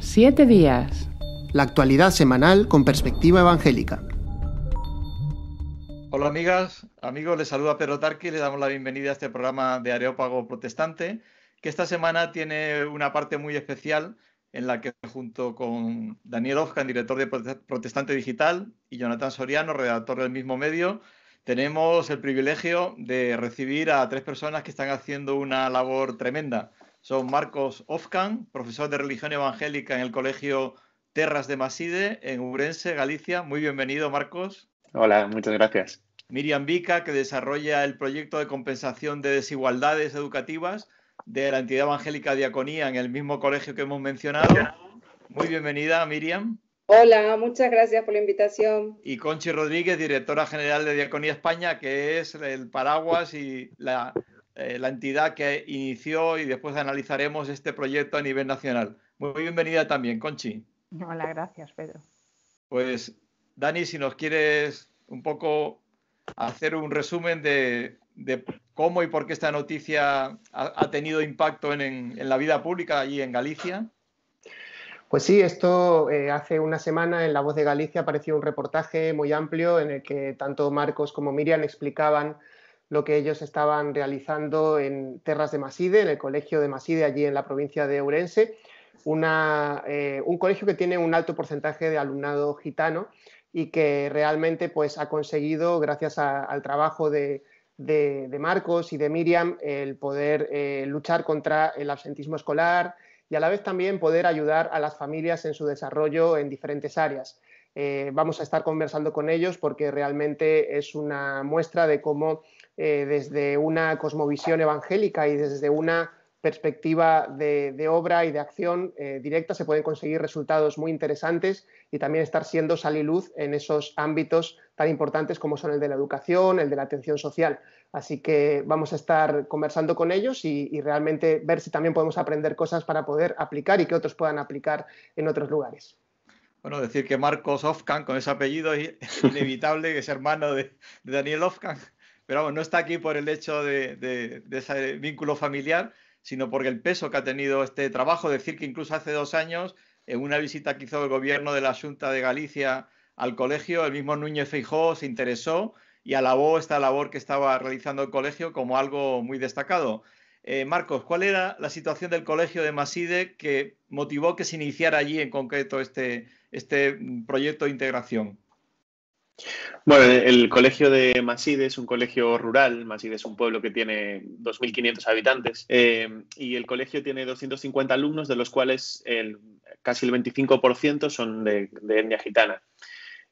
7 días. La actualidad semanal con perspectiva evangélica. Hola amigas, amigos, les saluda Pedro Tarqui y les damos la bienvenida a este programa de Areópago Protestante, que esta semana tiene una parte muy especial en la que junto con Daniel Ofkan, director de Protestante Digital, y Jonathan Soriano, redactor del mismo medio, tenemos el privilegio de recibir a 3 personas que están haciendo una labor tremenda. Son Marcos Ofkan, profesor de religión evangélica en el colegio Terras de Maside, en Ourense, Galicia. Muy bienvenido, Marcos. Hola, muchas gracias. Miriam Vica, que desarrolla el proyecto de compensación de desigualdades educativas de la entidad evangélica Diaconía en el mismo colegio que hemos mencionado. Muy bienvenida, Miriam. Hola, muchas gracias por la invitación. Y Conchi Rodríguez, directora general de Diaconía España, que es el paraguas y la entidad que inició, y después analizaremos este proyecto a nivel nacional. Muy bienvenida también, Conchi. Hola, gracias, Pedro. Pues, Dani, si nos quieres un poco hacer un resumen de cómo y por qué esta noticia ha tenido impacto en la vida pública allí en Galicia. Pues sí, esto hace una semana en La Voz de Galicia apareció un reportaje muy amplio en el que tanto Marcos como Miriam explicaban lo que ellos estaban realizando en Terras de Maside, en el colegio de Maside, allí en la provincia de Ourense, un colegio que tiene un alto porcentaje de alumnado gitano y que realmente pues, ha conseguido, gracias al trabajo de Marcos y de Miriam, el poder luchar contra el absentismo escolar y a la vez también poder ayudar a las familias en su desarrollo en diferentes áreas. Vamos a estar conversando con ellos porque realmente es una muestra de cómo desde una cosmovisión evangélica y desde una perspectiva de obra y de acción directa se pueden conseguir resultados muy interesantes y también estar siendo sal y luz en esos ámbitos tan importantes como son el de la educación, el de la atención social. Así que vamos a estar conversando con ellos y realmente ver si también podemos aprender cosas para poder aplicar y que otros puedan aplicar en otros lugares. Bueno, decir que Marcos Ofkan, con ese apellido, es inevitable que es hermano de Daniel Ofkan, pero vamos, no está aquí por el hecho de ese vínculo familiar, sino porque el peso que ha tenido este trabajo. Decir que incluso hace 2 años, en una visita que hizo el gobierno de la Xunta de Galicia al colegio, el mismo Núñez Feijóo se interesó y alabó esta labor que estaba realizando el colegio como algo muy destacado. Marcos, ¿cuál era la situación del colegio de Maside que motivó que se iniciara allí en concreto este proyecto de integración? Bueno, el colegio de Maside es un colegio rural. Maside es un pueblo que tiene 2.500 habitantes y el colegio tiene 250 alumnos, de los cuales casi el 25% son de etnia gitana.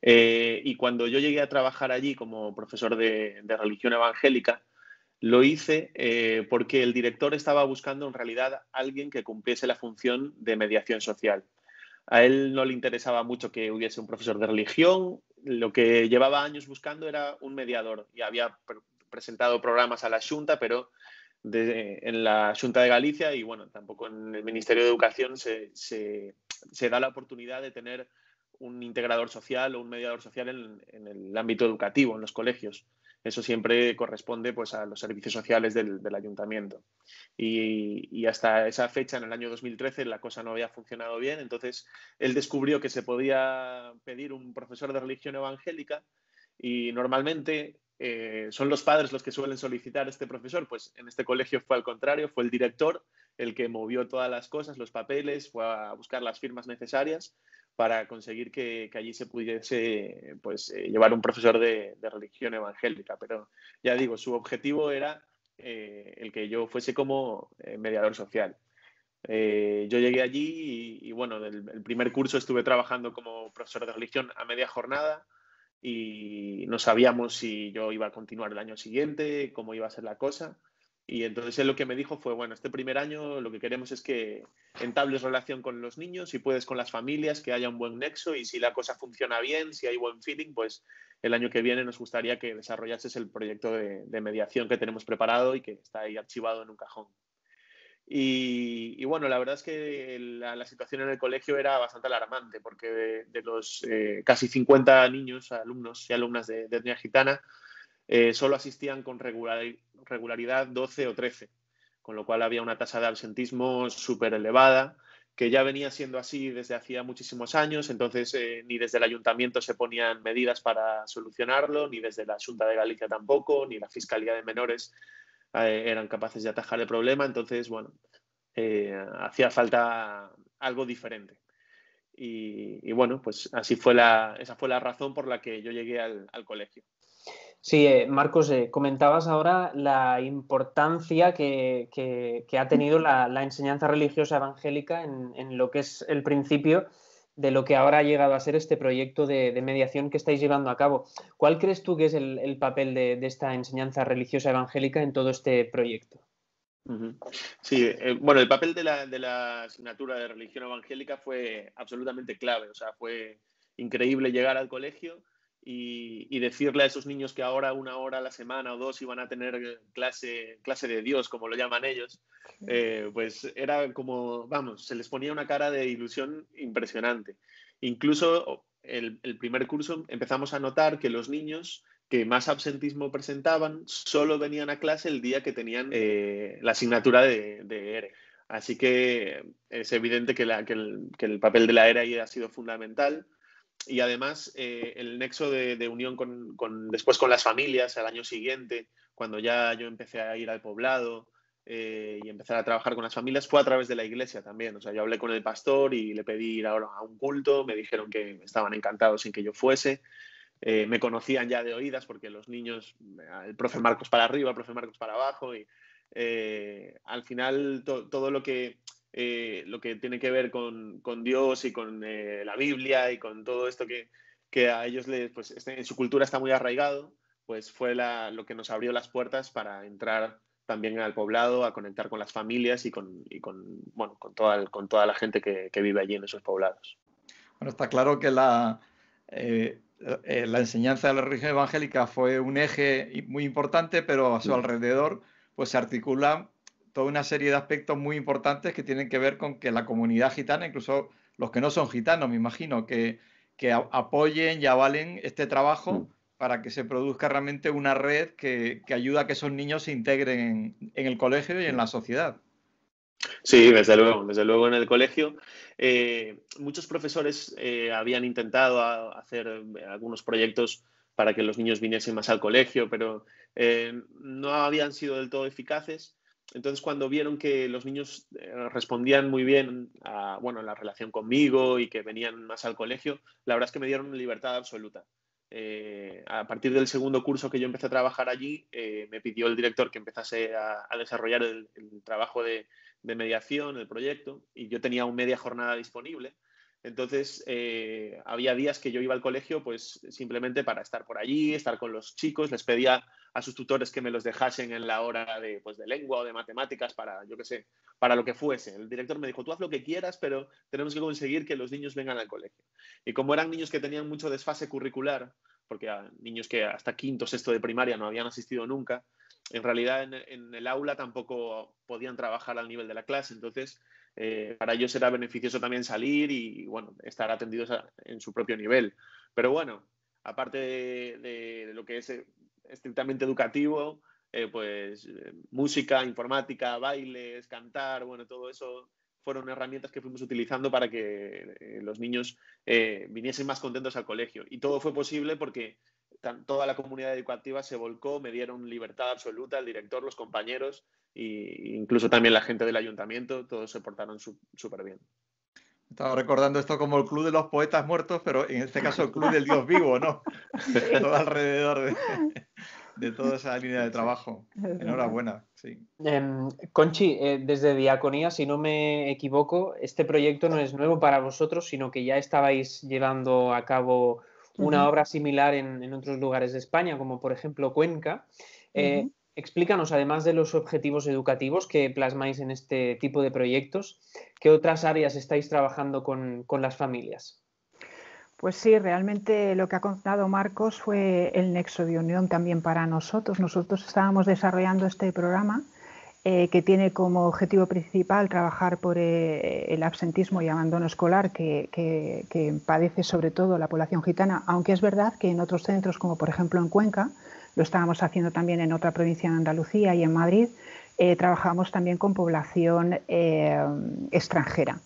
Y cuando yo llegué a trabajar allí como profesor de religión evangélica, lo hice porque el director estaba buscando en realidad a alguien que cumpliese la función de mediación social. A él no le interesaba mucho que hubiese un profesor de religión. Lo que llevaba años buscando era un mediador y había presentado programas a la Xunta, pero en la Xunta de Galicia y bueno, tampoco en el Ministerio de Educación se da la oportunidad de tener un integrador social o un mediador social en el ámbito educativo, en los colegios. Eso siempre corresponde pues, a los servicios sociales del ayuntamiento. Y hasta esa fecha, en el año 2013, la cosa no había funcionado bien. Entonces, él descubrió que se podía pedir un profesor de religión evangélica y normalmente son los padres los que suelen solicitar este profesor. Pues en este colegio fue al contrario, fue el director el que movió todas las cosas, los papeles, fue a buscar las firmas necesarias para conseguir que allí se pudiese pues, llevar un profesor de religión evangélica. Pero ya digo, su objetivo era el que yo fuese como mediador social. Yo llegué allí y bueno, el primer curso estuve trabajando como profesor de religión a media jornada y no sabíamos si yo iba a continuar el año siguiente, cómo iba a ser la cosa. Y entonces él lo que me dijo fue, bueno, este primer año lo que queremos es que entables relación con los niños, si puedes con las familias, que haya un buen nexo y si la cosa funciona bien, si hay buen feeling, pues el año que viene nos gustaría que desarrollases el proyecto de mediación que tenemos preparado y que está ahí archivado en un cajón. Y bueno, la verdad es que la situación en el colegio era bastante alarmante porque de los casi 50 niños, alumnos y alumnas de etnia gitana, solo asistían con regularidad 12 o 13, con lo cual había una tasa de absentismo súper elevada que ya venía siendo así desde hacía muchísimos años, entonces ni desde el ayuntamiento se ponían medidas para solucionarlo, ni desde la Xunta de Galicia tampoco, ni la Fiscalía de Menores eran capaces de atajar el problema, entonces, bueno, hacía falta algo diferente. Y bueno, pues esa fue la razón por la que yo llegué al colegio. Sí, Marcos, comentabas ahora la importancia que ha tenido la enseñanza religiosa evangélica en lo que es el principio de lo que ahora ha llegado a ser este proyecto de mediación que estáis llevando a cabo. ¿Cuál crees tú que es el papel de esta enseñanza religiosa evangélica en todo este proyecto? Sí, bueno, el papel de la asignatura de religión evangélica fue absolutamente clave. O sea, fue increíble llegar al colegio y decirle a esos niños que ahora 1 hora a la semana o 2 iban a tener clase de Dios, como lo llaman ellos, pues era como, vamos, se les ponía una cara de ilusión impresionante. Incluso el primer curso empezamos a notar que los niños que más absentismo presentaban solo venían a clase el día que tenían la asignatura de ERE. Así que es evidente que el papel de la ERE ahí ha sido fundamental. Y además el nexo de unión después con las familias al año siguiente, cuando ya yo empecé a ir al poblado y empezar a trabajar con las familias, fue a través de la iglesia también. O sea, yo hablé con el pastor y le pedí ir a un culto, me dijeron que estaban encantados sin que yo fuese. Me conocían ya de oídas porque los niños, el profe Marcos para arriba, el profe Marcos para abajo, y al final todo lo que tiene que ver con Dios y con la Biblia y con todo esto que a ellos pues, en su cultura está muy arraigado, pues fue lo que nos abrió las puertas para entrar también al poblado, a conectar con las familias y con toda la gente que vive allí en esos poblados. Bueno, está claro que la enseñanza de la religión evangélica fue un eje muy importante, pero a su alrededor pues se articulan toda una serie de aspectos muy importantes que tienen que ver con que la comunidad gitana, incluso los que no son gitanos, me imagino, que apoyen y avalen este trabajo para que se produzca realmente una red que ayuda a que esos niños se integren en el colegio y en la sociedad. Sí, desde luego en el colegio. Muchos profesores habían intentado hacer algunos proyectos para que los niños viniesen más al colegio, pero no habían sido del todo eficaces. Entonces, cuando vieron que los niños respondían muy bien a la relación conmigo y que venían más al colegio, la verdad es que me dieron libertad absoluta. A partir del segundo curso que yo empecé a trabajar allí, me pidió el director que empezase a desarrollar el trabajo de mediación, el proyecto, y yo tenía media jornada disponible. Entonces, había días que yo iba al colegio pues simplemente para estar por allí, estar con los chicos, les pedía a sus tutores que me los dejasen en la hora de lengua o de matemáticas para, yo qué sé, para lo que fuese. El director me dijo, tú haz lo que quieras, pero tenemos que conseguir que los niños vengan al colegio. Y como eran niños que tenían mucho desfase curricular, porque niños que hasta quinto, sexto de primaria no habían asistido nunca, en realidad en el aula tampoco podían trabajar al nivel de la clase. Entonces, para ellos era beneficioso también salir y estar atendidos en su propio nivel. Pero bueno, aparte de lo que es estrictamente educativo, música, informática, bailes, cantar, todo eso fueron herramientas que fuimos utilizando para que los niños viniesen más contentos al colegio. Y todo fue posible porque toda la comunidad educativa se volcó, me dieron libertad absoluta, el director, los compañeros e incluso también la gente del ayuntamiento, todos se portaron súper bien. Estaba recordando esto como el club de los poetas muertos, pero en este caso el club del Dios vivo, ¿no? Todo alrededor de toda esa línea de trabajo. Enhorabuena, sí. Conchi, desde Diaconía, si no me equivoco, este proyecto no es nuevo para vosotros, sino que ya estabais llevando a cabo una obra similar en otros lugares de España, como por ejemplo Cuenca. Explícanos, además de los objetivos educativos que plasmáis en este tipo de proyectos, ¿qué otras áreas estáis trabajando con las familias? Pues sí, realmente lo que ha contado Marcos fue el nexo de unión también para nosotros. Nosotros estábamos desarrollando este programa que tiene como objetivo principal trabajar por el absentismo y abandono escolar que padece sobre todo la población gitana, aunque es verdad que en otros centros, como por ejemplo en Cuenca, lo estábamos haciendo también en otra provincia de Andalucía y en Madrid, trabajamos también con población extranjera.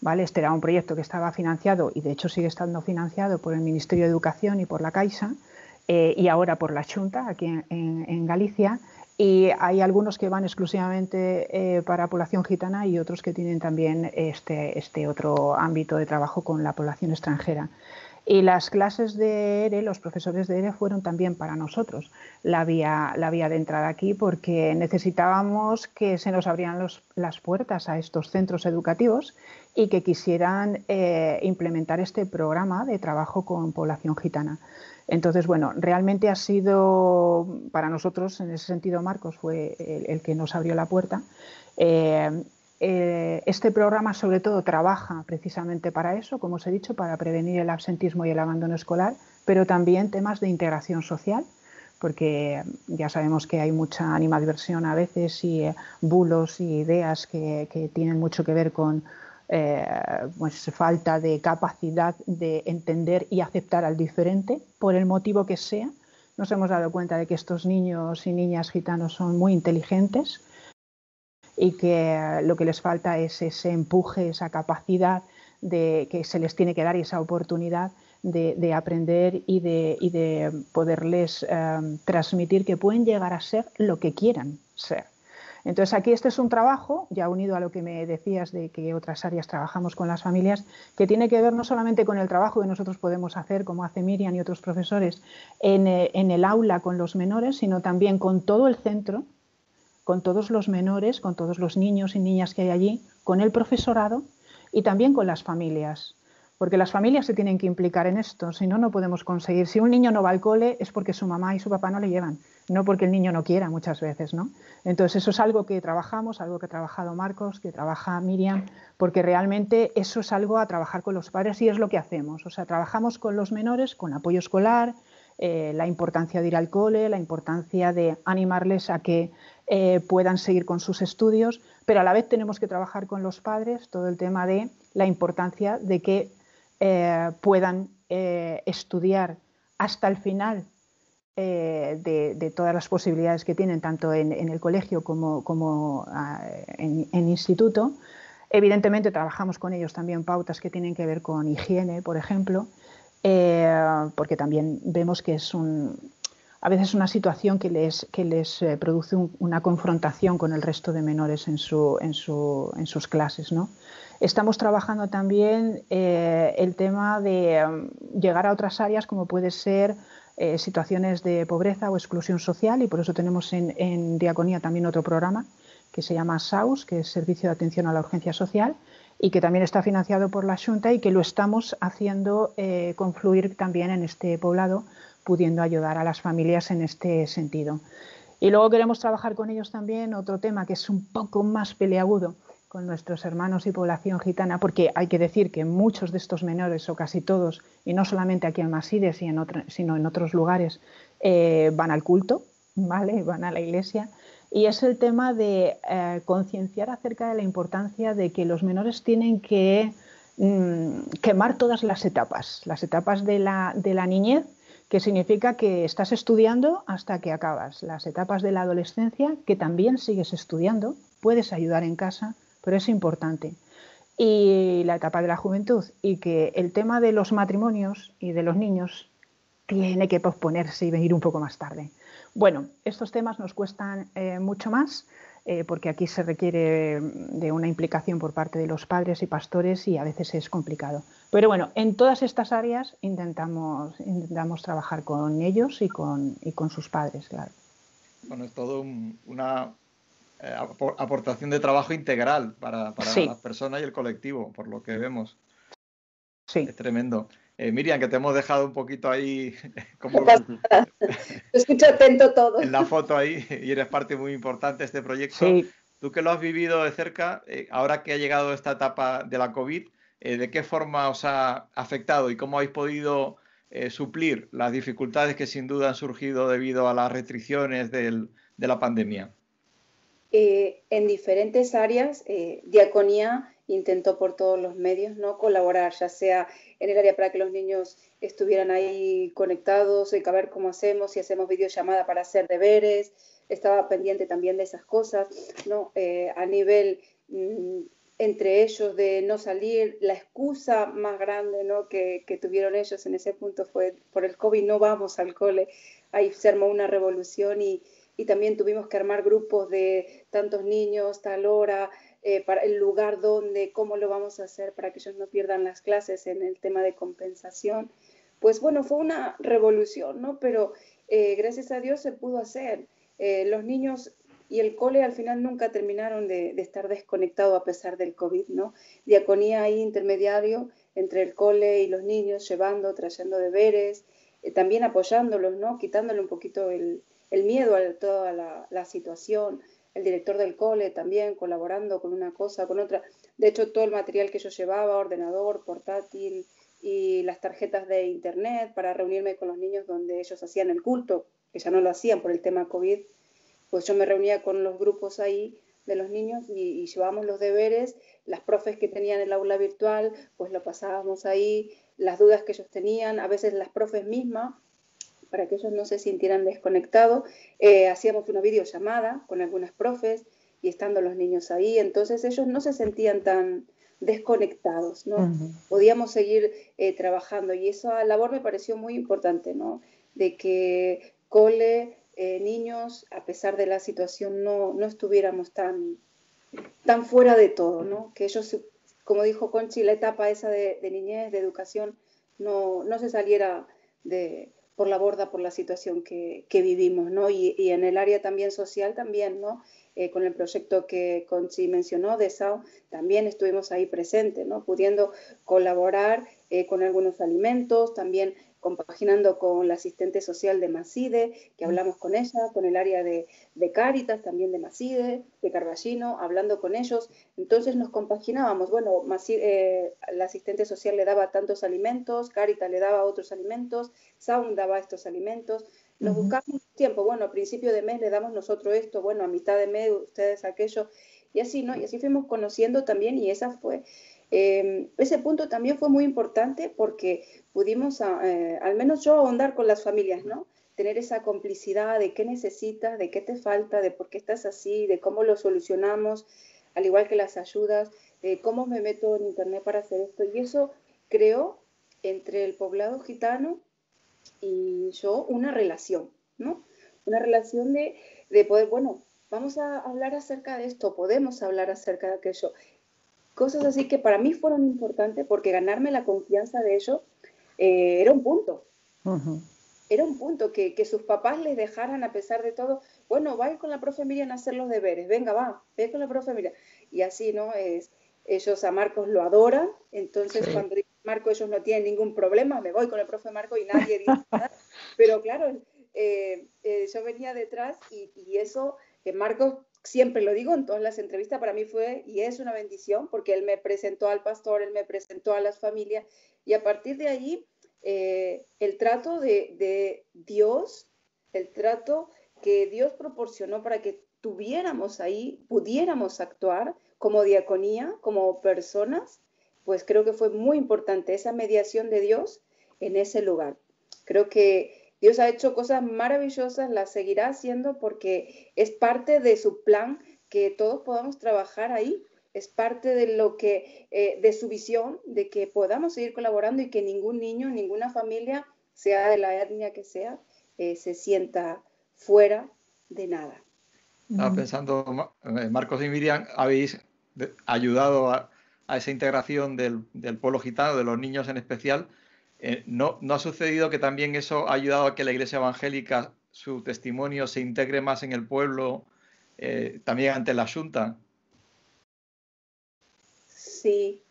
¿vale? Este era un proyecto que estaba financiado y de hecho sigue estando financiado por el Ministerio de Educación y por la Caixa y ahora por la Xunta aquí en Galicia. Y hay algunos que van exclusivamente para población gitana y otros que tienen también este otro ámbito de trabajo con la población extranjera. Y las clases de ERE, los profesores de ERE fueron también para nosotros la vía de entrada aquí, porque necesitábamos que se nos abrieran las puertas a estos centros educativos y que quisieran implementar este programa de trabajo con población gitana. Entonces, bueno, realmente ha sido para nosotros, en ese sentido, Marcos fue el que nos abrió la puerta. Este programa sobre todo trabaja precisamente para eso, como os he dicho, para prevenir el absentismo y el abandono escolar, pero también temas de integración social, porque ya sabemos que hay mucha animadversión a veces y bulos y ideas que tienen mucho que ver con pues, falta de capacidad de entender y aceptar al diferente, por el motivo que sea. Nos hemos dado cuenta de que estos niños y niñas gitanos son muy inteligentes y que lo que les falta es ese empuje, esa capacidad de que se les tiene que dar y esa oportunidad de aprender y de poderles transmitir que pueden llegar a ser lo que quieran ser. Entonces aquí este es un trabajo, ya unido a lo que me decías de que otras áreas trabajamos con las familias, que tiene que ver no solamente con el trabajo que nosotros podemos hacer, como hace Miriam y otros profesores, en el aula con los menores, sino también con todo el centro, con todos los menores, con todos los niños y niñas que hay allí, con el profesorado y también con las familias. Porque las familias se tienen que implicar en esto, si no, no podemos conseguir. Si un niño no va al cole es porque su mamá y su papá no le llevan, no porque el niño no quiera muchas veces, ¿no? Entonces eso es algo que trabajamos, algo que ha trabajado Marcos, que trabaja Miriam, porque realmente eso es algo a trabajar con los padres y es lo que hacemos. O sea, trabajamos con los menores, con apoyo escolar, la importancia de ir al cole, la importancia de animarles a que puedan seguir con sus estudios, pero a la vez tenemos que trabajar con los padres todo el tema de la importancia de que puedan estudiar hasta el final de todas las posibilidades que tienen, tanto en el colegio como en instituto. Evidentemente trabajamos con ellos también pautas que tienen que ver con higiene, por ejemplo, porque también vemos que es a veces una situación que les produce una confrontación con el resto de menores en sus clases, ¿no? Estamos trabajando también el tema de llegar a otras áreas como puede ser situaciones de pobreza o exclusión social, y por eso tenemos en Diaconía también otro programa que se llama SAUS, que es Servicio de Atención a la Urgencia Social, y que también está financiado por la Xunta y que lo estamos haciendo confluir también en este poblado, pudiendo ayudar a las familias en este sentido. Y luego queremos trabajar con ellos también otro tema que es un poco más peliagudo con nuestros hermanos y población gitana, porque hay que decir que muchos de estos menores, o casi todos, y no solamente aquí en Maside, sino en otros lugares, van al culto, ¿vale? Van a la iglesia. Y es el tema de concienciar acerca de la importancia de que los menores tienen que quemar todas las etapas de la niñez, que significa que estás estudiando hasta que acabas, las etapas de la adolescencia, que también sigues estudiando, puedes ayudar en casa, pero es importante, y la etapa de la juventud, y que el tema de los matrimonios y de los niños tiene que posponerse y venir un poco más tarde. Bueno, estos temas nos cuestan mucho más porque aquí se requiere de una implicación por parte de los padres y pastores y a veces es complicado. Pero bueno, en todas estas áreas intentamos trabajar con ellos y con sus padres, claro. Bueno, es todo una aportación de trabajo integral para sí. las personas y el colectivo, por lo que vemos. Sí. Es tremendo. Miriam, que te hemos dejado un poquito ahí como escucho atento todo. En la foto ahí, y eres parte muy importante de este proyecto. Sí. Tú que lo has vivido de cerca, ahora que ha llegado esta etapa de la COVID, ¿de qué forma os ha afectado y cómo habéis podido suplir las dificultades que sin duda han surgido debido a las restricciones de la pandemia? En diferentes áreas, Diaconía intentó por todos los medios, ¿no?, colaborar, ya sea en el área para que los niños estuvieran ahí conectados, y a ver cómo hacemos, si hacemos videollamada para hacer deberes, estaba pendiente también de esas cosas, ¿no? A nivel entre ellos de no salir, la excusa más grande, ¿no?, que tuvieron ellos en ese punto fue por el COVID, no vamos al cole. Ahí se armó una revolución y también tuvimos que armar grupos de tantos niños, tal hora, para el lugar donde, cómo lo vamos a hacer para que ellos no pierdan las clases en el tema de compensación. Pues bueno, fue una revolución, ¿no? Pero gracias a Dios se pudo hacer. Los niños y el cole al final nunca terminaron de estar desconectados a pesar del COVID, ¿no? Diaconía ahí intermediario entre el cole y los niños, llevando, trayendo deberes, también apoyándolos, ¿no? Quitándole un poquito el miedo a toda la situación. El director del cole también colaborando con una cosa, con otra. De hecho, todo el material que yo llevaba, ordenador, portátil y las tarjetas de internet para reunirme con los niños donde ellos hacían el culto, que ya no lo hacían por el tema COVID, pues yo me reunía con los grupos ahí de los niños y llevábamos los deberes, las profes que tenían el aula virtual, pues lo pasábamos ahí, las dudas que ellos tenían, a veces las profes mismas, para que ellos no se sintieran desconectados, hacíamos una videollamada con algunas profes y estando los niños ahí, entonces ellos no se sentían tan desconectados, ¿no? Podíamos seguir trabajando y esa labor me pareció muy importante, ¿no? De que cole, niños, a pesar de la situación, no estuviéramos tan fuera de todo, ¿no? Que ellos, como dijo Conchi, la etapa esa de niñez, de educación, no se saliera por la borda por la situación que vivimos, ¿no? Y en el área también social también, ¿no? Con el proyecto que Conchi mencionó de SAO, también estuvimos ahí presentes, ¿no? Pudiendo colaborar con algunos alimentos, también compaginando con la asistente social de Maside, que hablamos con ella, con el área de Cáritas, también de Maside, de Carballino, hablando con ellos. Entonces nos compaginábamos. Bueno, la asistente social le daba tantos alimentos, Cáritas le daba otros alimentos, Sound daba estos alimentos. Nos buscamos tiempo. Bueno, a principio de mes le damos nosotros esto, bueno, a mitad de mes ustedes aquello. Y así, ¿no? Y así fuimos conociendo también y esa fue... ese punto también fue muy importante porque pudimos, al menos yo, ahondar con las familias, ¿no? Tener esa complicidad de qué necesitas, de qué te falta, de por qué estás así, de cómo lo solucionamos, al igual que las ayudas, de cómo me meto en internet para hacer esto. Y eso creó entre el poblado gitano y yo una relación, ¿no? Una relación de poder, bueno, vamos a hablar acerca de esto, podemos hablar acerca de aquello. Cosas así que para mí fueron importantes porque ganarme la confianza de ellos era un punto. Era un punto que sus papás les dejaran a pesar de todo. Bueno, va a ir con la profe Miriam a hacer los deberes. Venga, ve con la profe Miriam. Y así, ¿no? Ellos a Marcos lo adoran. Entonces, cuando dice Marco, ellos no tienen ningún problema. Me voy con el profe Marco y nadie dice nada. Pero claro, yo venía detrás y eso, Marcos, siempre lo digo en todas las entrevistas, para mí fue y es una bendición porque él me presentó al pastor, él me presentó a las familias y a partir de ahí el trato de Dios, el trato que Dios proporcionó para que tuviéramos ahí, pudiéramos actuar como diaconía, como personas, pues creo que fue muy importante esa mediación de Dios en ese lugar. Creo que Dios ha hecho cosas maravillosas, las seguirá haciendo porque es parte de su plan que todos podamos trabajar ahí, es parte de lo que, de su visión, de que podamos seguir colaborando y que ningún niño, ninguna familia, sea de la etnia que sea, se sienta fuera de nada. Estaba pensando, Marcos y Miriam, habéis ayudado a esa integración del pueblo gitano, de los niños en especial. ¿No ha sucedido que también eso ha ayudado a que la Iglesia Evangélica, su testimonio, se integre más en el pueblo, también ante la Xunta? Sí,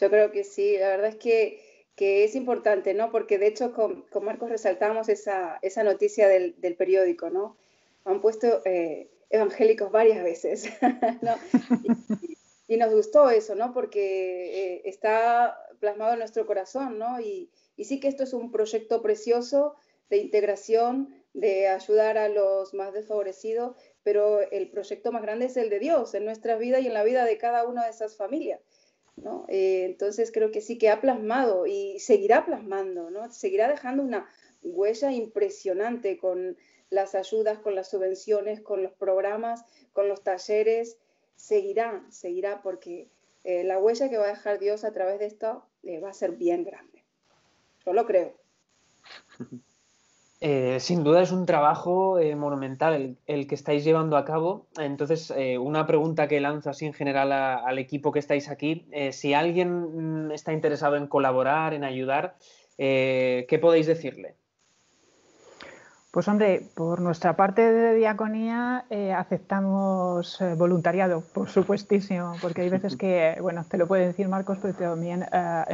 yo creo que sí. La verdad es que es importante, ¿no? Porque de hecho con Marcos resaltamos esa noticia del periódico, ¿no? Han puesto evangélicos varias veces, ¿no? Y nos gustó eso, ¿no? Porque está plasmado en nuestro corazón, ¿no? Y sí que esto es un proyecto precioso de integración, de ayudar a los más desfavorecidos, pero el proyecto más grande es el de Dios en nuestra vida y en la vida de cada una de esas familias, ¿no? Entonces creo que sí que ha plasmado y seguirá plasmando, ¿no? Seguirá dejando una huella impresionante con las ayudas, con las subvenciones, con los programas, con los talleres. Seguirá porque la huella que va a dejar Dios a través de esto va a ser bien grande. Yo lo creo. Sin duda es un trabajo monumental el que estáis llevando a cabo. Entonces, una pregunta que lanzo así en general al equipo que estáis aquí. Si alguien está interesado en colaborar, en ayudar, ¿qué podéis decirle? Pues hombre, por nuestra parte de diaconía aceptamos voluntariado, por supuestísimo, porque hay veces que, bueno, te lo puede decir Marcos, pero también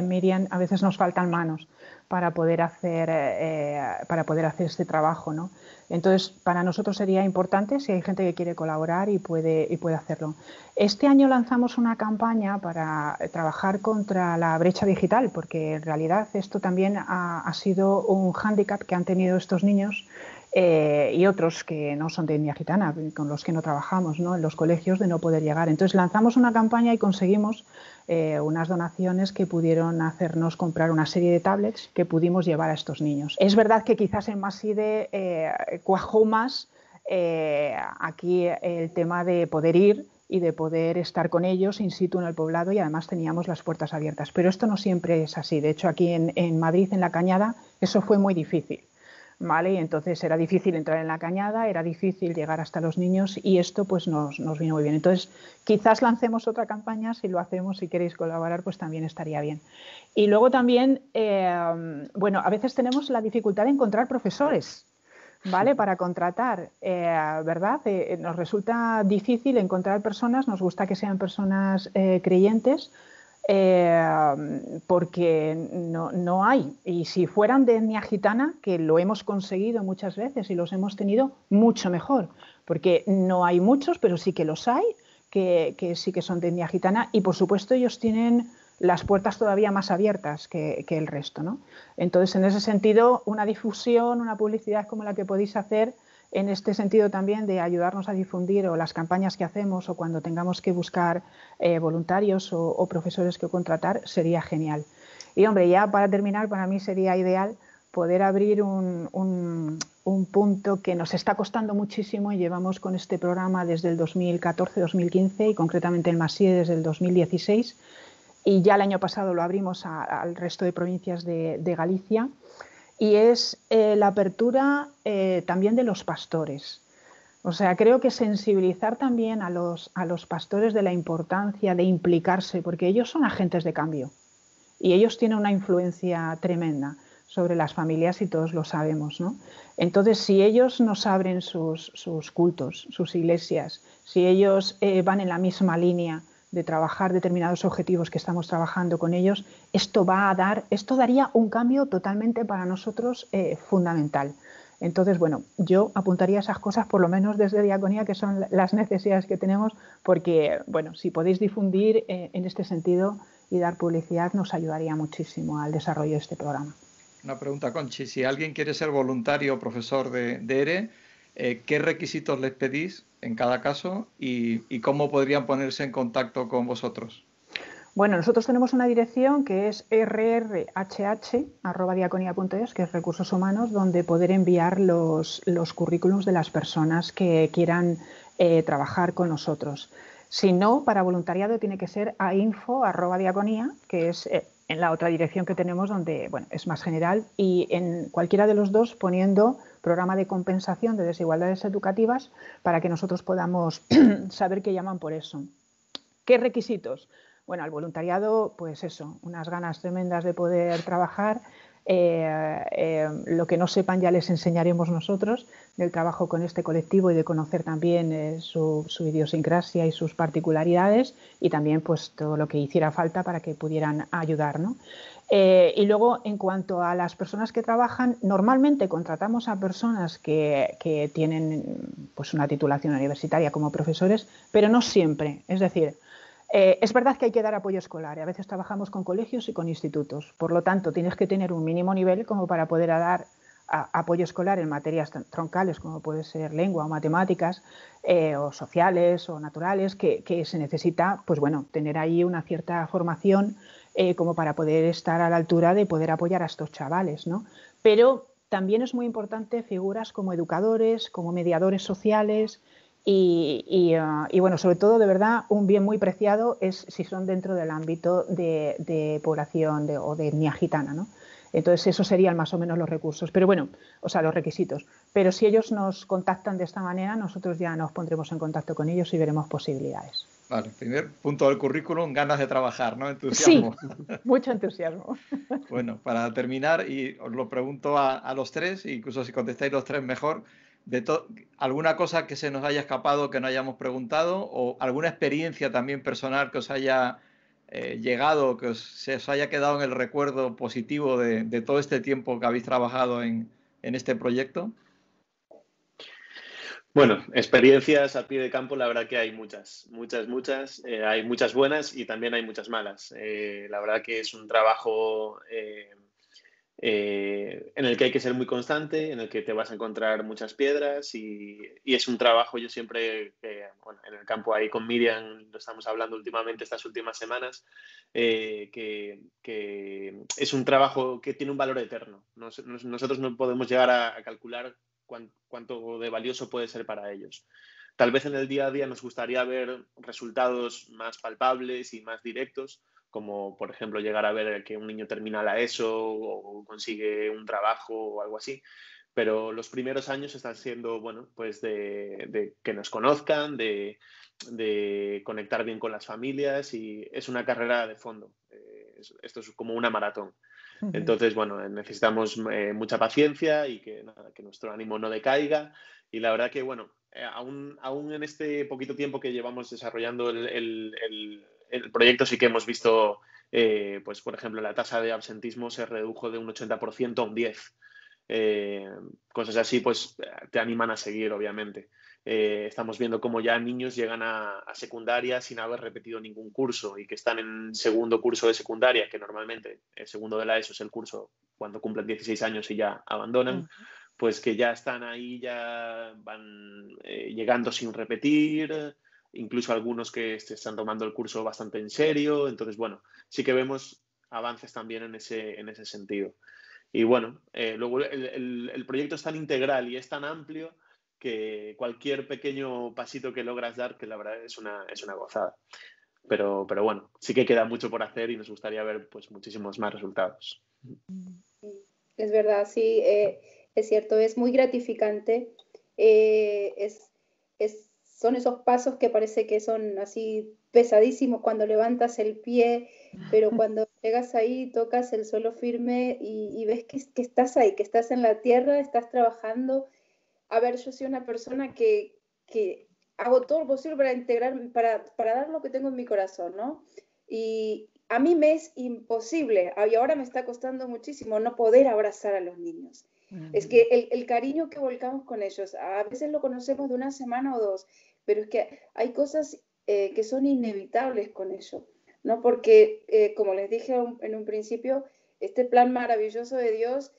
Miriam, a veces nos faltan manos para poder hacer este trabajo, ¿no? Entonces, para nosotros sería importante si hay gente que quiere colaborar y puede hacerlo. Este año lanzamos una campaña para trabajar contra la brecha digital, porque en realidad esto también ha sido un hándicap que han tenido estos niños y otros que no son de etnia gitana, con los que no trabajamos, ¿no?, en los colegios, de no poder llegar. Entonces lanzamos una campaña y conseguimos unas donaciones que pudieron hacernos comprar una serie de tablets que pudimos llevar a estos niños. Es verdad que quizás en Maside cuajó más aquí el tema de poder ir y de poder estar con ellos in situ en el poblado, y además teníamos las puertas abiertas. Pero esto no siempre es así. De hecho, aquí en Madrid, en La Cañada, eso fue muy difícil, ¿vale? Y entonces era difícil entrar en La Cañada, era difícil llegar hasta los niños, y esto pues nos vino muy bien. Entonces quizás lancemos otra campaña, si lo hacemos, si queréis colaborar, pues también estaría bien. Y luego también, bueno, a veces tenemos la dificultad de encontrar profesores, ¿vale?, para contratar, ¿verdad? Nos resulta difícil encontrar personas, nos gusta que sean personas creyentes, porque no hay. Y si fueran de etnia gitana, que lo hemos conseguido muchas veces y los hemos tenido, mucho mejor, porque no hay muchos, pero sí que los hay, que sí que son de etnia gitana, y por supuesto ellos tienen las puertas todavía más abiertas que el resto, ¿no? Entonces, en ese sentido, una difusión, una publicidad como la que podéis hacer, en este sentido también de ayudarnos a difundir, o las campañas que hacemos, o cuando tengamos que buscar voluntarios o profesores que contratar, sería genial. Y hombre, ya para terminar, para mí sería ideal poder abrir un punto que nos está costando muchísimo, y llevamos con este programa desde el 2014-2015 y concretamente en Maside desde el 2016, y ya el año pasado lo abrimos al resto de provincias de Galicia, y es la apertura también de los pastores. O sea, creo que sensibilizar también a los pastores de la importancia de implicarse, porque ellos son agentes de cambio y ellos tienen una influencia tremenda sobre las familias, y todos lo sabemos, ¿no? Entonces, si ellos nos abren sus cultos, sus iglesias, si ellos van en la misma línea de trabajar determinados objetivos que estamos trabajando con ellos, esto daría un cambio totalmente para nosotros fundamental. Entonces, bueno, yo apuntaría esas cosas, por lo menos desde Diaconía, que son las necesidades que tenemos, porque, bueno, si podéis difundir en este sentido y dar publicidad, nos ayudaría muchísimo al desarrollo de este programa. Una pregunta, Conchi. Si alguien quiere ser voluntario o profesor de ERE, ¿qué requisitos les pedís en cada caso y cómo podrían ponerse en contacto con vosotros? Bueno, nosotros tenemos una dirección que es rrhh@diaconia.es, que es Recursos Humanos, donde poder enviar los currículums de las personas que quieran trabajar con nosotros. Si no, para voluntariado tiene que ser a info@diaconia, que es en la otra dirección que tenemos, donde, bueno, es más general, y en cualquiera de los dos poniendo programa de compensación de desigualdades educativas, para que nosotros podamos saber que llaman por eso. ¿Qué requisitos? Bueno, al voluntariado, pues eso, unas ganas tremendas de poder trabajar. Lo que no sepan ya les enseñaremos nosotros del trabajo con este colectivo, y de conocer también su idiosincrasia y sus particularidades, y también pues todo lo que hiciera falta para que pudieran ayudar, ¿no? Y luego, en cuanto a las personas que trabajan, normalmente contratamos a personas que tienen pues una titulación universitaria como profesores, pero no siempre. Es decir, es verdad que hay que dar apoyo escolar, y a veces trabajamos con colegios y con institutos. Por lo tanto, tienes que tener un mínimo nivel como para poder dar apoyo escolar en materias troncales, como puede ser lengua o matemáticas, o sociales o naturales, que se necesita, pues bueno, tener ahí una cierta formación como para poder estar a la altura de poder apoyar a estos chavales, ¿no? Pero también es muy importante figuras como educadores, como mediadores sociales, Y bueno, sobre todo, de verdad, un bien muy preciado es si son dentro del ámbito de población o de etnia gitana, ¿no? Entonces, esos serían más o menos los recursos. Pero bueno, o sea, los requisitos. Pero si ellos nos contactan de esta manera, nosotros ya nos pondremos en contacto con ellos y veremos posibilidades. Vale, primer punto del currículum, ganas de trabajar, ¿no? Entusiasmo. Sí, mucho entusiasmo. Bueno, para terminar, y os lo pregunto a los tres, incluso si contestáis los tres mejor, ¿alguna cosa que se nos haya escapado que no hayamos preguntado o alguna experiencia también personal que os haya llegado, que se os haya quedado en el recuerdo positivo de todo este tiempo que habéis trabajado en este proyecto? Bueno, experiencias a pie de campo, la verdad que hay muchas. Hay muchas buenas y también hay muchas malas. La verdad que es un trabajo en el que hay que ser muy constante, en el que te vas a encontrar muchas piedras y es un trabajo, yo siempre, bueno, en el campo ahí con Miriam, lo estamos hablando últimamente estas últimas semanas, que es un trabajo que tiene un valor eterno. Nosotros no podemos llegar a calcular cuánto de valioso puede ser para ellos. Tal vez en el día a día nos gustaría ver resultados más palpables y más directos, como por ejemplo llegar a ver que un niño termina la ESO o consigue un trabajo o algo así. Pero los primeros años están siendo, bueno, pues de que nos conozcan, de conectar bien con las familias y es una carrera de fondo. Esto es como una maratón. Entonces, bueno, necesitamos mucha paciencia y que nuestro ánimo no decaiga. Y la verdad que, bueno, aún en este poquito tiempo que llevamos desarrollando el proyecto sí que hemos visto, pues por ejemplo, la tasa de absentismo se redujo de un 80% a un 10%. Cosas así, pues te animan a seguir, obviamente. Estamos viendo cómo ya niños llegan a secundaria sin haber repetido ningún curso y que están en segundo curso de secundaria, que normalmente el segundo de la ESO es el curso cuando cumplen 16 años y ya abandonan, pues que ya están ahí, ya van llegando sin repetir, incluso algunos que se están tomando el curso bastante en serio. Entonces, bueno, sí que vemos avances también en ese sentido. Y bueno, luego el proyecto es tan integral y es tan amplio que cualquier pequeño pasito que logras dar, que la verdad es una gozada. Pero bueno, sí que queda mucho por hacer y nos gustaría ver pues muchísimos más resultados. Es verdad, sí, es cierto, es muy gratificante. Son esos pasos que parece que son así pesadísimos cuando levantas el pie, pero cuando llegas ahí, tocas el suelo firme y ves que estás ahí, que estás en la tierra, estás trabajando. A ver, yo soy una persona que hago todo lo posible para integrar, para dar lo que tengo en mi corazón, ¿no? Y a mí me es imposible, y ahora me está costando muchísimo no poder abrazar a los niños. Es que el cariño que volcamos con ellos, a veces lo conocemos de una semana o dos, pero es que hay cosas que son inevitables con ello, ¿no? Porque, como les dije en un principio, este plan maravilloso de Dios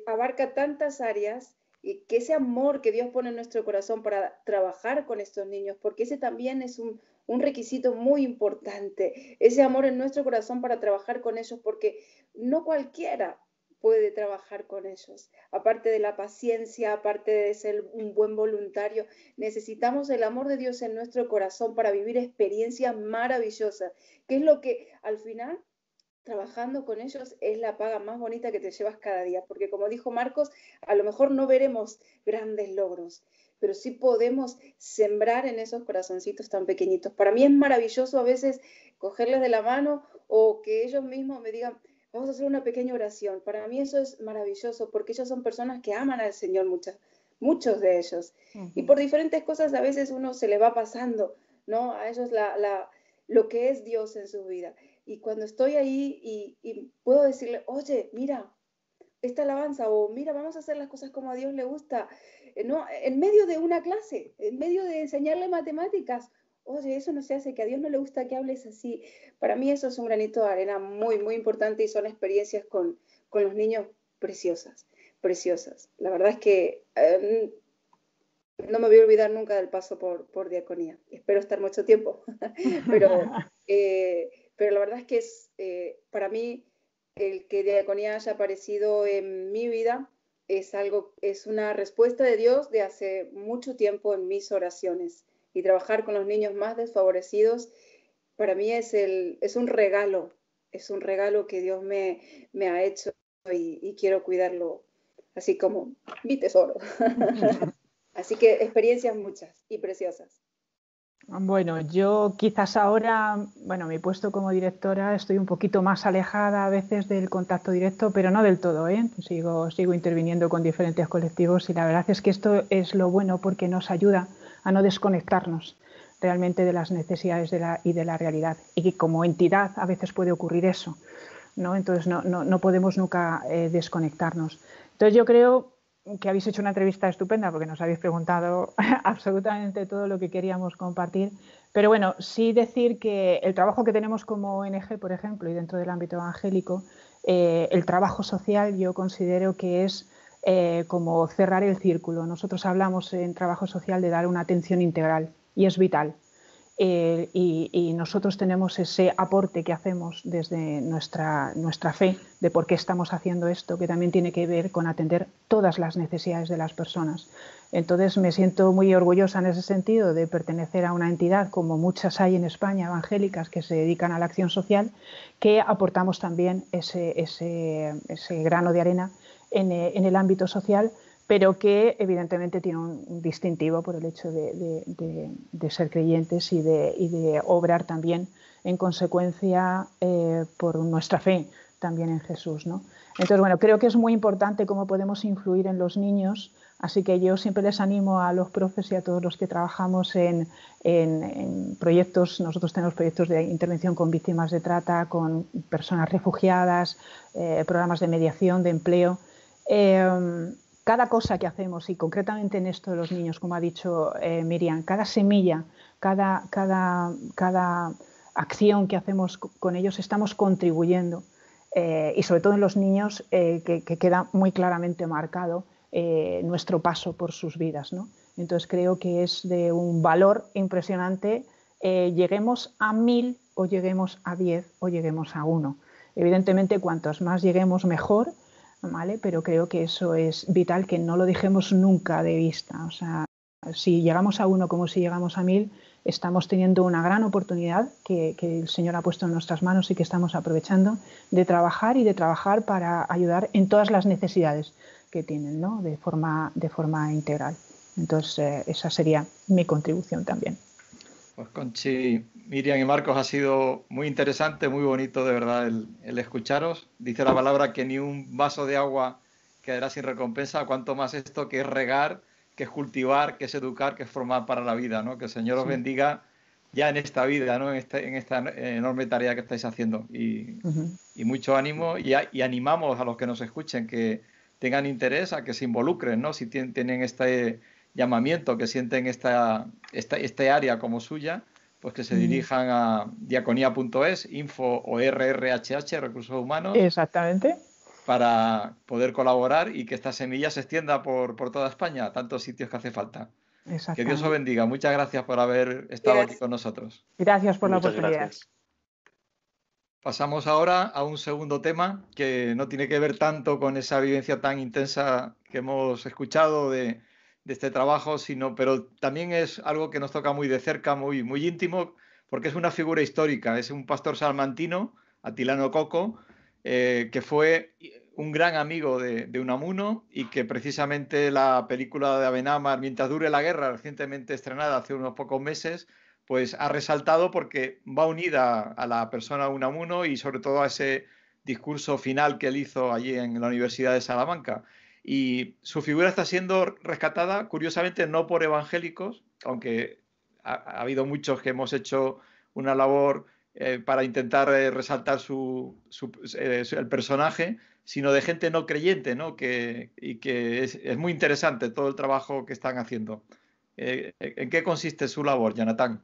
abarca tantas áreas y que ese amor que Dios pone en nuestro corazón para trabajar con estos niños, porque ese también es un requisito muy importante, ese amor en nuestro corazón para trabajar con ellos, porque no cualquiera puede trabajar con ellos. Aparte de la paciencia, aparte de ser un buen voluntario, necesitamos el amor de Dios en nuestro corazón para vivir experiencias maravillosas, que es lo que al final trabajando con ellos es la paga más bonita que te llevas cada día, porque como dijo Marcos, a lo mejor no veremos grandes logros, pero sí podemos sembrar en esos corazoncitos tan pequeñitos. Para mí es maravilloso a veces cogerles de la mano o que ellos mismos me digan, vamos a hacer una pequeña oración. Para mí eso es maravilloso porque ellos son personas que aman al Señor, muchos de ellos. Y por diferentes cosas a veces uno se le va pasando, ¿no? A ellos lo que es Dios en su vida. Y cuando estoy ahí y puedo decirle, oye, mira, esta alabanza, o mira, vamos a hacer las cosas como a Dios le gusta, no, en medio de una clase, en medio de enseñarle matemáticas, oye, eso no se hace, que a Dios no le gusta que hables así. Para mí eso es un granito de arena muy, muy importante y son experiencias con los niños preciosas, preciosas. La verdad es que no me voy a olvidar nunca del paso por diaconía. Espero estar mucho tiempo, pero la verdad es que es para mí el que diaconía haya aparecido en mi vida es una respuesta de Dios de hace mucho tiempo en mis oraciones. Y trabajar con los niños más desfavorecidos, para mí es un regalo que Dios me ha hecho y quiero cuidarlo así como mi tesoro. Así que experiencias muchas y preciosas. Bueno, yo quizás ahora, mi puesto como directora, estoy un poquito más alejada a veces del contacto directo, pero no del todo, ¿eh? Sigo interviniendo con diferentes colectivos y la verdad es que esto es lo bueno porque nos ayuda a no desconectarnos realmente de las necesidades y de la realidad. Y que como entidad a veces puede ocurrir eso, ¿no? Entonces no podemos nunca desconectarnos. Entonces yo creo que habéis hecho una entrevista estupenda porque nos habéis preguntado absolutamente todo lo que queríamos compartir. Pero bueno, sí decir que el trabajo que tenemos como ONG, por ejemplo, y dentro del ámbito evangélico, el trabajo social yo considero que es como cerrar el círculo. Nosotros hablamos en trabajo social de dar una atención integral y es vital. Y nosotros tenemos ese aporte que hacemos desde nuestra fe de por qué estamos haciendo esto, que también tiene que ver con atender todas las necesidades de las personas. Entonces me siento muy orgullosa en ese sentido de pertenecer a una entidad como muchas hay en España, evangélicas, que se dedican a la acción social, que aportamos también ese grano de arena en el ámbito social, pero que evidentemente tiene un distintivo por el hecho de ser creyentes y de obrar también en consecuencia por nuestra fe también en Jesús, ¿no? Entonces, bueno, creo que es muy importante cómo podemos influir en los niños, así que yo siempre les animo a los profes y a todos los que trabajamos en proyectos. Nosotros tenemos proyectos de intervención con víctimas de trata, con personas refugiadas, programas de mediación, de empleo. Cada cosa que hacemos, y concretamente en esto de los niños, como ha dicho Miriam, cada semilla, cada acción que hacemos con ellos, estamos contribuyendo. Y sobre todo en los niños, que queda muy claramente marcado nuestro paso por sus vidas, ¿no? Entonces creo que es de un valor impresionante, lleguemos a 1000 o lleguemos a 10 o lleguemos a 1. Evidentemente, cuantos más lleguemos, mejor, ¿vale? Pero creo que eso es vital, que no lo dejemos nunca de vista. O sea, si llegamos a 1 como si llegamos a 1000, estamos teniendo una gran oportunidad que el Señor ha puesto en nuestras manos y que estamos aprovechando de trabajar para ayudar en todas las necesidades que tienen, ¿no? de forma integral. Entonces, esa sería mi contribución también. Pues Conchi, Miriam y Marcos, ha sido muy interesante, muy bonito de verdad el escucharos. Dice la palabra que ni un vaso de agua quedará sin recompensa, cuanto más esto que es regar, que es cultivar, que es educar, que es formar para la vida, ¿no? Que el Señor os bendiga ya en esta vida, ¿no? En esta enorme tarea que estáis haciendo. Y mucho ánimo y animamos a los que nos escuchen que tengan interés a que se involucren, ¿no? Si tienen este llamamiento, que sienten este área como suya, pues que se dirijan a diaconía.es, info o RRHH, Recursos Humanos. Exactamente. Para poder colaborar y que esta semilla se extienda por toda España, tantos sitios que hace falta. Que Dios os bendiga. Muchas gracias por haber estado aquí con nosotros. Gracias por la oportunidad. Gracias. Pasamos ahora a un segundo tema que no tiene que ver tanto con esa vivencia tan intensa que hemos escuchado de este trabajo, pero también es algo que nos toca muy de cerca, muy, muy íntimo, porque es una figura histórica. Es un pastor salmantino, Atilano Coco, que fue un gran amigo de Unamuno y que precisamente la película de Abenamar, Mientras dure la guerra, recientemente estrenada hace unos pocos meses, pues ha resaltado porque va unida a la persona Unamuno y sobre todo a ese discurso final que él hizo allí en la Universidad de Salamanca. Y su figura está siendo rescatada, curiosamente, no por evangélicos, aunque ha habido muchos que hemos hecho una labor para intentar resaltar el personaje, sino de gente no creyente, ¿no? Y que es muy interesante todo el trabajo que están haciendo. ¿En qué consiste su labor, Jonathan?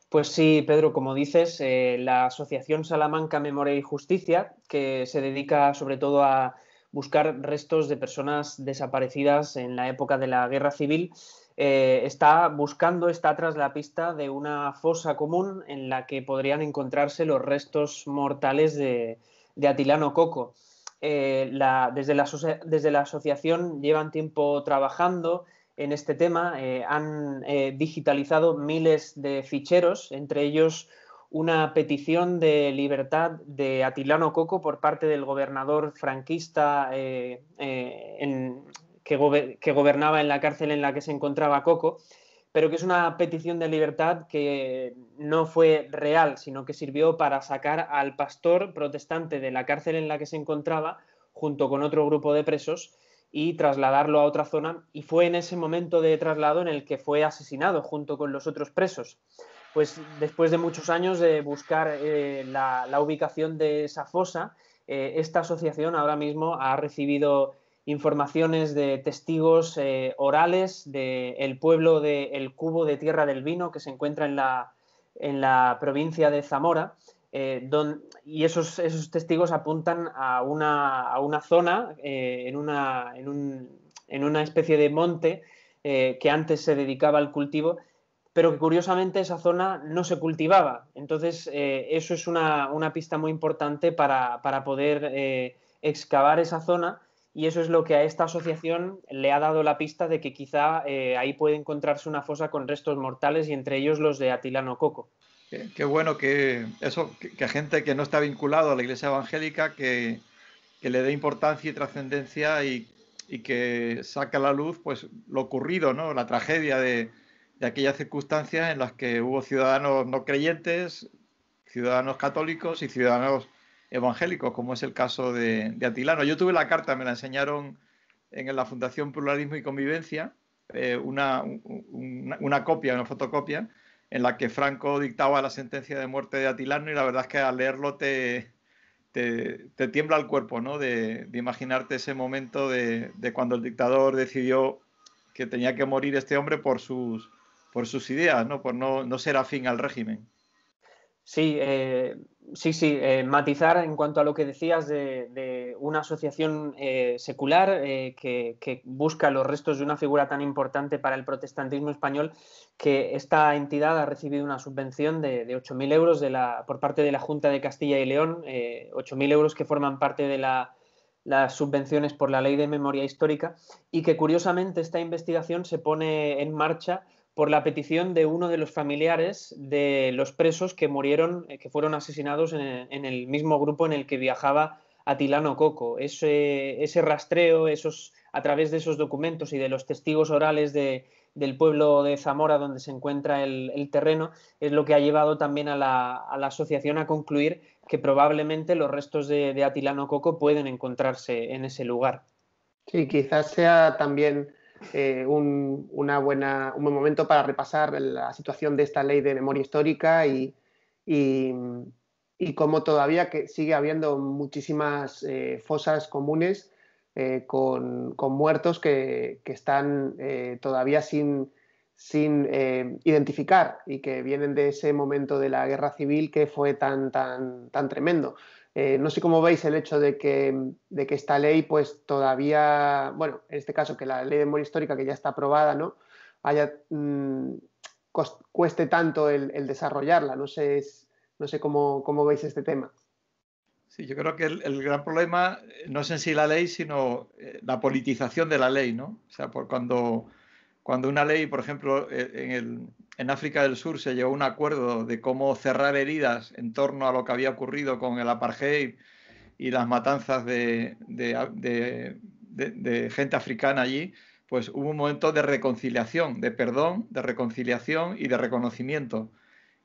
Pues sí, Pedro, como dices, la Asociación Salamanca Memoria y Justicia, que se dedica sobre todo a buscar restos de personas desaparecidas en la época de la Guerra Civil, está tras la pista de una fosa común en la que podrían encontrarse los restos mortales de Atilano Coco. desde la asociación llevan tiempo trabajando en este tema, han digitalizado miles de ficheros, entre ellos una petición de libertad de Atilano Coco por parte del gobernador franquista que gobernaba en la cárcel en la que se encontraba Coco, pero que es una petición de libertad que no fue real, sino que sirvió para sacar al pastor protestante de la cárcel en la que se encontraba junto con otro grupo de presos y trasladarlo a otra zona, y fue en ese momento de traslado en el que fue asesinado junto con los otros presos. Pues después de muchos años de buscar la ubicación de esa fosa, esta asociación ahora mismo ha recibido informaciones de testigos orales del pueblo de El Cubo de Tierra del Vino, que se encuentra en la provincia de Zamora, y esos testigos apuntan a una zona en una especie de monte que antes se dedicaba al cultivo, pero que curiosamente esa zona no se cultivaba. Entonces, eso es una pista muy importante para poder excavar esa zona, y eso es lo que a esta asociación le ha dado la pista de que quizá ahí puede encontrarse una fosa con restos mortales, y entre ellos los de Atilano Coco. Qué bueno que gente que no está vinculado a la Iglesia evangélica que le dé importancia y trascendencia y que saque a la luz pues lo ocurrido, ¿no? La tragedia de aquellas circunstancias en las que hubo ciudadanos no creyentes, ciudadanos católicos y ciudadanos evangélicos, como es el caso de Atilano. Yo tuve la carta, me la enseñaron en la Fundación Pluralismo y Convivencia, una copia, una fotocopia, en la que Franco dictaba la sentencia de muerte de Atilano, y la verdad es que al leerlo te tiembla el cuerpo, ¿no? De imaginarte ese momento de cuando el dictador decidió que tenía que morir este hombre por sus ideas, ¿no? Por no ser afín al régimen. Sí, matizar en cuanto a lo que decías de una asociación secular que busca los restos de una figura tan importante para el protestantismo español, que esta entidad ha recibido una subvención de 8.000 euros por parte de la Junta de Castilla y León, 8.000 euros que forman parte de las subvenciones por la Ley de Memoria Histórica, y que curiosamente esta investigación se pone en marcha por la petición de uno de los familiares de los presos que murieron, que fueron asesinados en el mismo grupo en el que viajaba Atilano Coco. Ese rastreo, a través de esos documentos y de los testigos orales del pueblo de Zamora donde se encuentra el terreno, es lo que ha llevado también a la asociación a concluir que probablemente los restos de Atilano Coco pueden encontrarse en ese lugar. Sí, quizás sea también un buen momento para repasar la situación de esta ley de memoria histórica y cómo todavía que sigue habiendo muchísimas fosas comunes con muertos que están todavía sin identificar, y que vienen de ese momento de la guerra civil que fue tan tremendo. No sé cómo veis el hecho de que esta ley pues todavía, bueno, en este caso que la ley de memoria histórica, que ya está aprobada, ¿no? Cueste tanto el desarrollarla. No sé cómo veis este tema. Sí, yo creo que el gran problema no es en sí la ley, sino la politización de la ley, ¿no? O sea, cuando una ley, por ejemplo, en África del Sur se llegó a un acuerdo de cómo cerrar heridas en torno a lo que había ocurrido con el apartheid y las matanzas de gente africana allí, pues hubo un momento de reconciliación, de perdón, de reconciliación y de reconocimiento.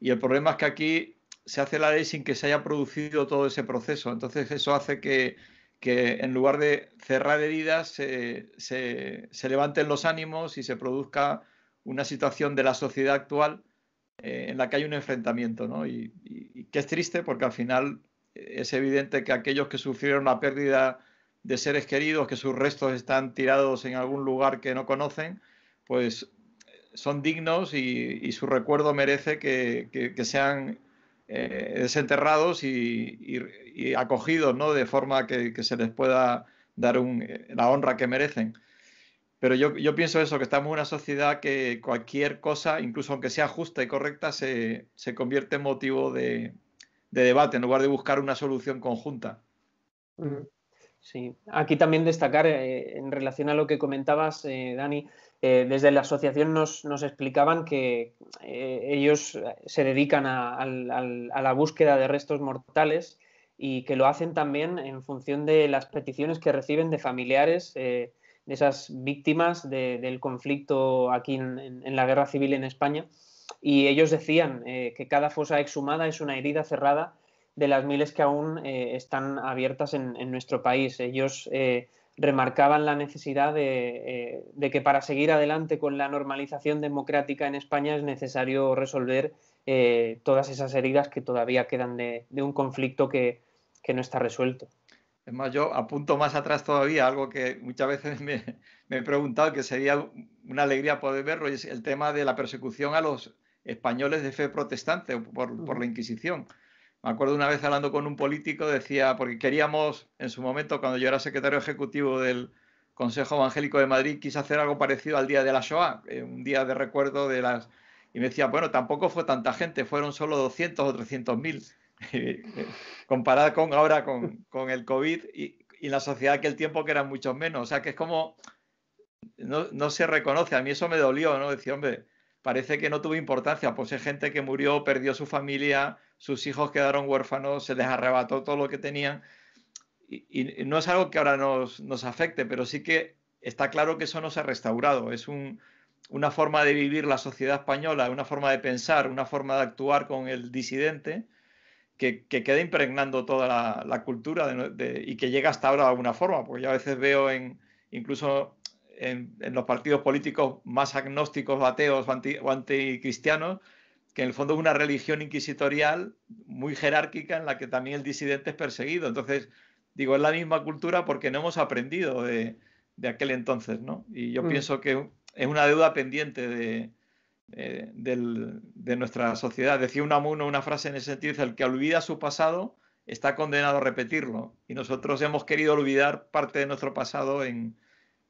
Y el problema es que aquí se hace la ley sin que se haya producido todo ese proceso. Entonces eso hace que en lugar de cerrar heridas se levanten los ánimos y se produzca una situación de la sociedad actual en la que hay un enfrentamiento, ¿no? Y que es triste, porque al final es evidente que aquellos que sufrieron la pérdida de seres queridos, que sus restos están tirados en algún lugar que no conocen, pues son dignos y su recuerdo merece que sean desenterrados y acogidos, ¿no? De forma que se les pueda dar la honra que merecen. Pero yo pienso eso, que estamos en una sociedad que cualquier cosa, incluso aunque sea justa y correcta, se convierte en motivo de debate, en lugar de buscar una solución conjunta. Sí, aquí también destacar, en relación a lo que comentabas, Dani, desde la asociación nos explicaban que ellos se dedican a la búsqueda de restos mortales y que lo hacen también en función de las peticiones que reciben de familiares de esas víctimas del conflicto aquí en la Guerra Civil en España. Y ellos decían que cada fosa exhumada es una herida cerrada de las miles que aún están abiertas en nuestro país. Ellos remarcaban la necesidad de que para seguir adelante con la normalización democrática en España es necesario resolver todas esas heridas que todavía quedan de un conflicto que no está resuelto. Es más, yo apunto más atrás todavía, algo que muchas veces me he preguntado, que sería una alegría poder verlo, y es el tema de la persecución a los españoles de fe protestante por la Inquisición. Me acuerdo una vez hablando con un político, decía, porque queríamos, en su momento, cuando yo era secretario ejecutivo del Consejo Evangélico de Madrid, quise hacer algo parecido al Día de la Shoah, un día de recuerdo de las... Y me decía, bueno, tampoco fue tanta gente, fueron solo 200 o 300.000, comparada con ahora con el COVID y la sociedad aquel tiempo, que eran muchos menos. O sea, que es como... No se reconoce. A mí eso me dolió, ¿no? Decía, hombre, parece que no tuvo importancia. Pues hay gente que murió, perdió su familia, sus hijos quedaron huérfanos, se les arrebató todo lo que tenían. Y no es algo que ahora nos afecte, pero sí que está claro que eso no se ha restaurado. Es una forma de vivir la sociedad española, una forma de pensar, una forma de actuar con el disidente que queda impregnando toda la cultura y que llega hasta ahora de alguna forma. Porque yo a veces veo incluso en los partidos políticos más agnósticos, ateos o anticristianos, que en el fondo es una religión inquisitorial muy jerárquica en la que también el disidente es perseguido. Entonces, digo, es la misma cultura porque no hemos aprendido de aquel entonces, ¿no? Y yo pienso que es una deuda pendiente de nuestra sociedad. Decía Unamuno una frase en ese sentido, dice, el que olvida su pasado está condenado a repetirlo. Y nosotros hemos querido olvidar parte de nuestro pasado en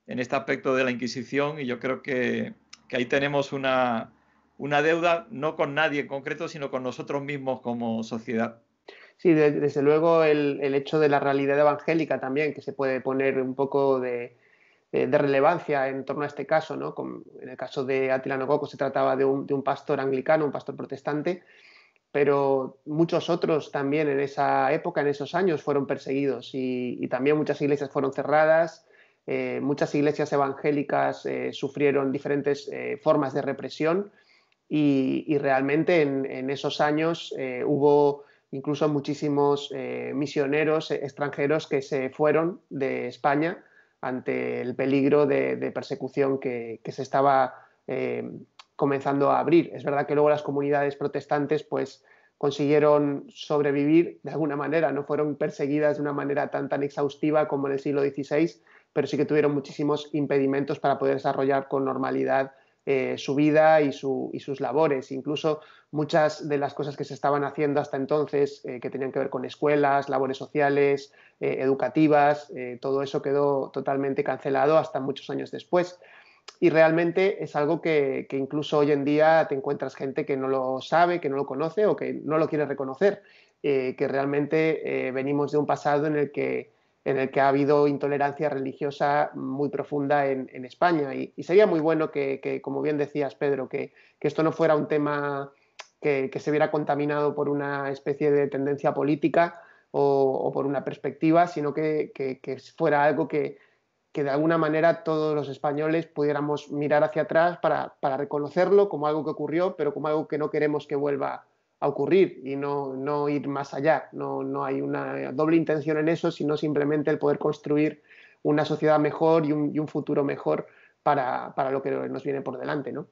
este aspecto de la Inquisición, y yo creo que ahí tenemos una deuda no con nadie en concreto, sino con nosotros mismos como sociedad. Sí, desde luego el hecho de la realidad evangélica también, que se puede poner un poco de relevancia en torno a este caso, ¿no? En el caso de Atilano Coco se trataba de un pastor anglicano, un pastor protestante, pero muchos otros también en esa época, en esos años, fueron perseguidos y también muchas iglesias fueron cerradas. Muchas iglesias evangélicas sufrieron diferentes formas de represión y realmente en esos años hubo incluso muchísimos misioneros extranjeros que se fueron de España ante el peligro de persecución que se estaba comenzando a abrir. Es verdad que luego las comunidades protestantes pues consiguieron sobrevivir de alguna manera, no fueron perseguidas de una manera tan exhaustiva como en el siglo XVI, pero sí que tuvieron muchísimos impedimentos para poder desarrollar con normalidad su vida y sus labores. Incluso muchas de las cosas que se estaban haciendo hasta entonces, que tenían que ver con escuelas, labores sociales, educativas, todo eso quedó totalmente cancelado hasta muchos años después. Y realmente es algo que incluso hoy en día te encuentras gente que no lo sabe, que no lo conoce o que no lo quiere reconocer, que realmente venimos de un pasado en el que ha habido intolerancia religiosa muy profunda en España. Y sería muy bueno que, como bien decías, Pedro, que esto no fuera un tema que se viera contaminado por una especie de tendencia política o por una perspectiva, sino que fuera algo que de alguna manera todos los españoles pudiéramos mirar hacia atrás para reconocerlo como algo que ocurrió, pero como algo que no queremos que vuelva a ocurrir y no ir más allá. No hay una doble intención en eso, sino simplemente el poder construir una sociedad mejor y un futuro mejor para lo que nos viene por delante, ¿no?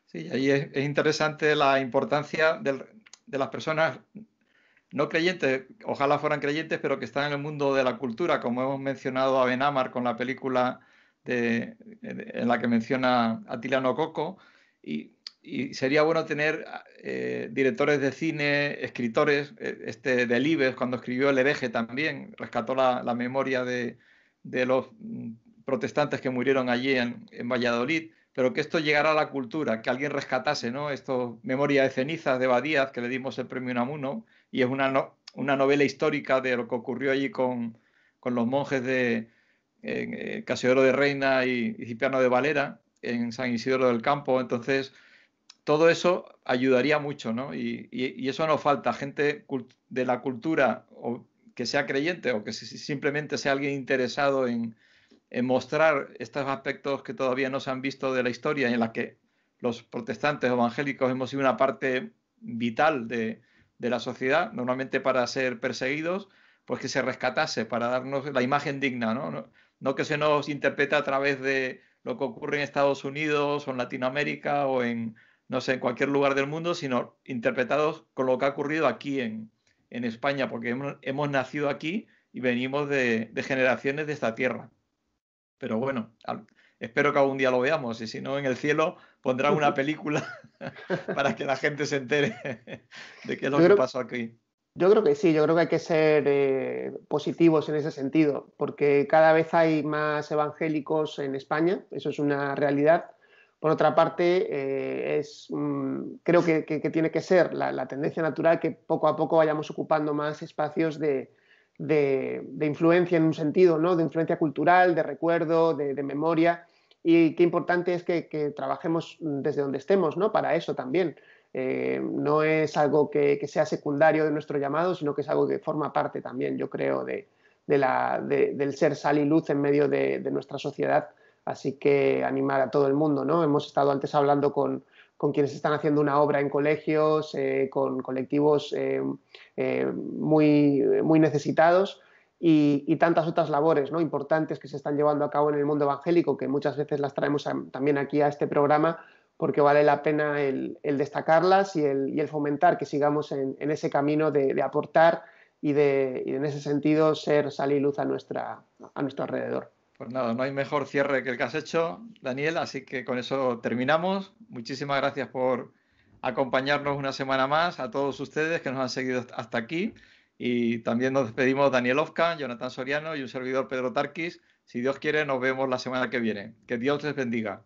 Sí, ahí es interesante la importancia de las personas no creyentes, ojalá fueran creyentes, pero que están en el mundo de la cultura, como hemos mencionado a Benamar con la película en la que menciona a Atilano Coco, y sería bueno tener directores de cine, escritores, Delibes, cuando escribió El hereje también, rescató la memoria de los protestantes que murieron allí en Valladolid, pero que esto llegara a la cultura, que alguien rescatase, ¿no? Esto, Memoria de cenizas de Badíaz, que le dimos el premio Unamuno, y es una novela histórica de lo que ocurrió allí con con los monjes de Casiodoro de Reina y Cipriano de Valera en San Isidoro del Campo. Entonces, todo eso ayudaría mucho, ¿no? Y eso nos falta, gente de la cultura, o que sea creyente o que simplemente sea alguien interesado en mostrar estos aspectos que todavía no se han visto de la historia y en la que los protestantes evangélicos hemos sido una parte vital de la sociedad, normalmente para ser perseguidos, pues que se rescatase, para darnos la imagen digna, ¿no? No que se nos interprete a través de lo que ocurre en Estados Unidos o en Latinoamérica o en, no sé, en cualquier lugar del mundo, sino interpretados con lo que ha ocurrido aquí en España, porque hemos nacido aquí y venimos de generaciones de esta tierra. Pero bueno, espero que algún día lo veamos, y si no, en el cielo pondrán una película para que la gente se entere de qué es lo que pasó aquí. Yo creo que sí, yo creo que hay que ser positivos en ese sentido, porque cada vez hay más evangélicos en España, eso es una realidad. Por otra parte, creo que tiene que ser la tendencia natural que poco a poco vayamos ocupando más espacios de influencia en un sentido, ¿no? De influencia cultural, de recuerdo, de memoria, y qué importante es que trabajemos desde donde estemos, ¿no? Para eso también. No es algo que sea secundario de nuestro llamado, sino que es algo que forma parte también, yo creo, del ser sal y luz en medio de nuestra sociedad. Así que animar a todo el mundo, ¿no? Hemos estado antes hablando con quienes están haciendo una obra en colegios, con colectivos muy necesitados y tantas otras labores, ¿no? Importantes que se están llevando a cabo en el mundo evangélico, que muchas veces las traemos también aquí a este programa, porque vale la pena el destacarlas y el fomentar que sigamos en ese camino de aportar y en ese sentido ser sal y luz a nuestro alrededor. Pues nada, no hay mejor cierre que el que has hecho, Daniel, así que con eso terminamos. Muchísimas gracias por acompañarnos una semana más, a todos ustedes que nos han seguido hasta aquí, y también nos despedimos Daniel Ofcan, Jonathan Soriano y un servidor Pedro Tarquis. Si Dios quiere, nos vemos la semana que viene. Que Dios les bendiga.